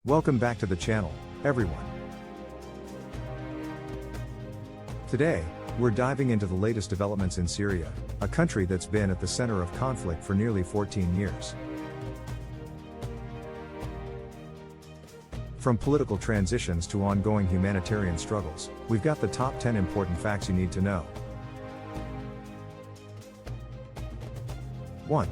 Welcome back to the channel, everyone. Today, we're diving into the latest developments in Syria, a country that's been at the center of conflict for nearly 14 years. From political transitions to ongoing humanitarian struggles, we've got the top 10 important facts you need to know. 1.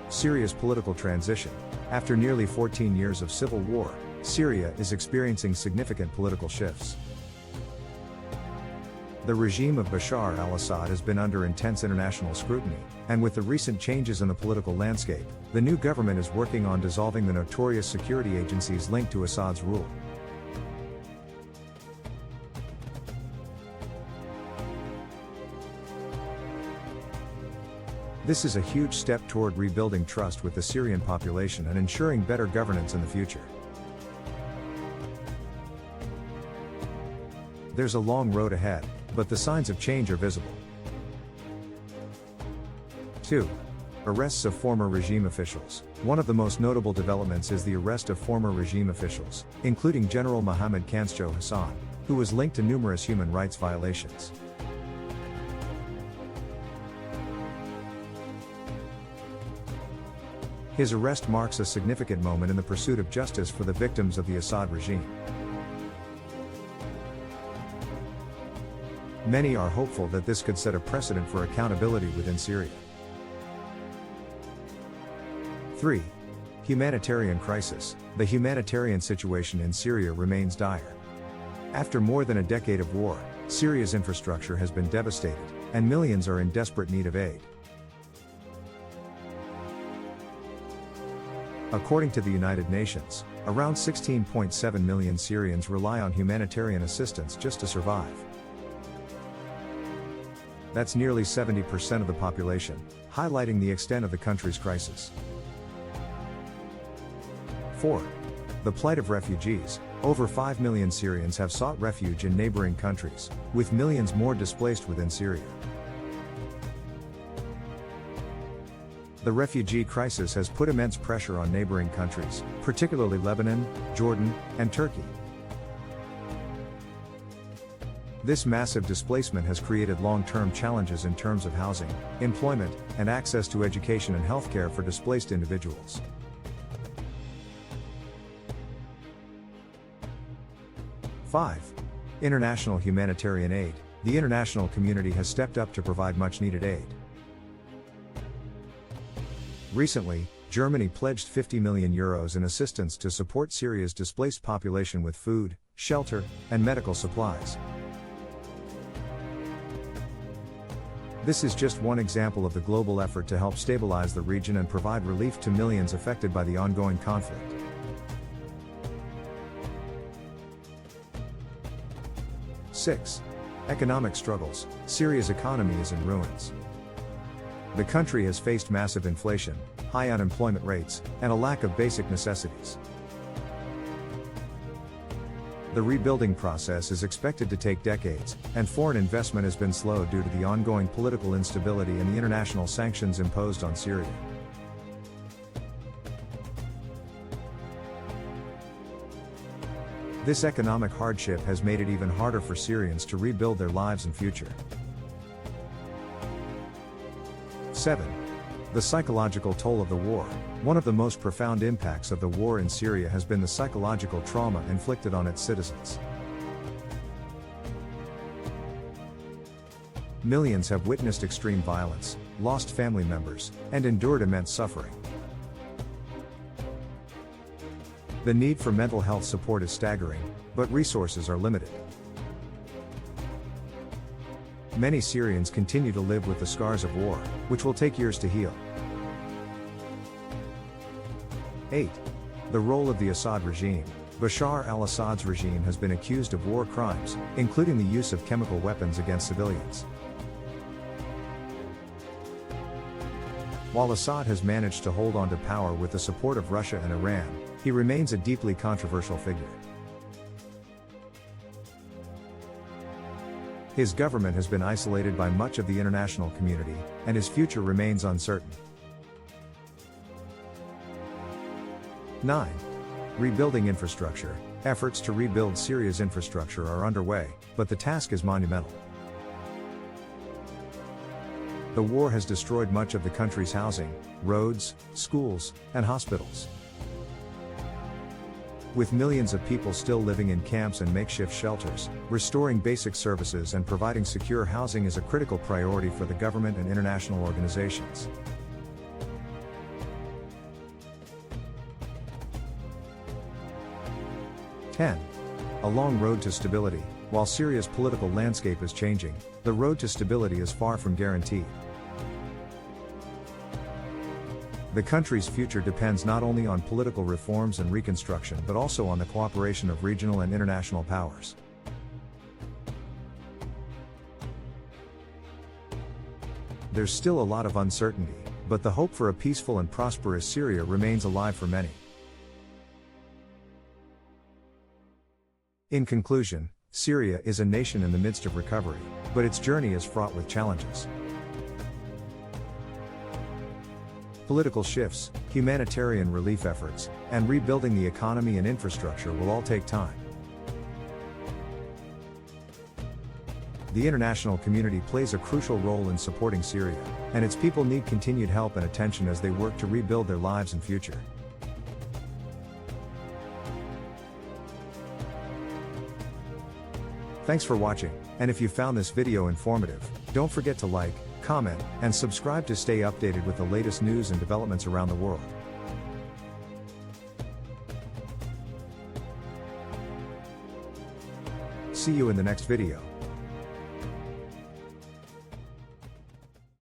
Syria's political transition. After nearly 14 years of civil war, Syria is experiencing significant political shifts. The regime of Bashar al-Assad has been under intense international scrutiny, and with the recent changes in the political landscape, the new government is working on dissolving the notorious security agencies linked to Assad's rule. This is a huge step toward rebuilding trust with the Syrian population and ensuring better governance in the future. There's a long road ahead, but the signs of change are visible. 2. Arrests of former regime officials. One of the most notable developments is the arrest of former regime officials, including General Mohammed Kancho Hassan, who was linked to numerous human rights violations. His arrest marks a significant moment in the pursuit of justice for the victims of the Assad regime. Many are hopeful that this could set a precedent for accountability within Syria. 3. Humanitarian crisis. The humanitarian situation in Syria remains dire. After more than a decade of war, Syria's infrastructure has been devastated, and millions are in desperate need of aid. According to the United Nations, around 16.7 million Syrians rely on humanitarian assistance just to survive. That's nearly 70% of the population, highlighting the extent of the country's crisis. 4. The plight of refugees. Over 5 million Syrians have sought refuge in neighboring countries, with millions more displaced within Syria. The refugee crisis has put immense pressure on neighboring countries, particularly Lebanon, Jordan, and Turkey. This massive displacement has created long-term challenges in terms of housing, employment, and access to education and healthcare for displaced individuals. Five. International humanitarian aid. The international community has stepped up to provide much-needed aid. Recently, Germany pledged €50 million in assistance to support Syria's displaced population with food, shelter, and medical supplies. This is just one example of the global effort to help stabilize the region and provide relief to millions affected by the ongoing conflict. 6. Economic struggles. Syria's economy is in ruins. The country has faced massive inflation, high unemployment rates, and a lack of basic necessities. The rebuilding process is expected to take decades, and foreign investment has been slow due to the ongoing political instability and the international sanctions imposed on Syria. This economic hardship has made it even harder for Syrians to rebuild their lives and future. 7. The psychological toll of the war. One of the most profound impacts of the war in Syria has been the psychological trauma inflicted on its citizens. Millions have witnessed extreme violence, lost family members, and endured immense suffering. The need for mental health support is staggering, but resources are limited. Many Syrians continue to live with the scars of war, which will take years to heal. 8. The role of the Assad regime. Bashar al-Assad's regime has been accused of war crimes, including the use of chemical weapons against civilians. While Assad has managed to hold on to power with the support of Russia and Iran, he remains a deeply controversial figure. His government has been isolated by much of the international community, and his future remains uncertain. 9. Rebuilding infrastructure. Efforts to rebuild Syria's infrastructure are underway, but the task is monumental. The war has destroyed much of the country's housing, roads, schools, and hospitals. With millions of people still living in camps and makeshift shelters, restoring basic services and providing secure housing is a critical priority for the government and international organizations. A long road to stability. While Syria's political landscape is changing, the road to stability is far from guaranteed. The country's future depends not only on political reforms and reconstruction but also on the cooperation of regional and international powers. There's still a lot of uncertainty, but the hope for a peaceful and prosperous Syria remains alive for many. In conclusion, Syria is a nation in the midst of recovery, but its journey is fraught with challenges. Political shifts, humanitarian relief efforts, and rebuilding the economy and infrastructure will all take time. The international community plays a crucial role in supporting Syria, and its people need continued help and attention as they work to rebuild their lives and future. Thanks for watching, and if you found this video informative, don't forget to like, comment, and subscribe to stay updated with the latest news and developments around the world. See you in the next video.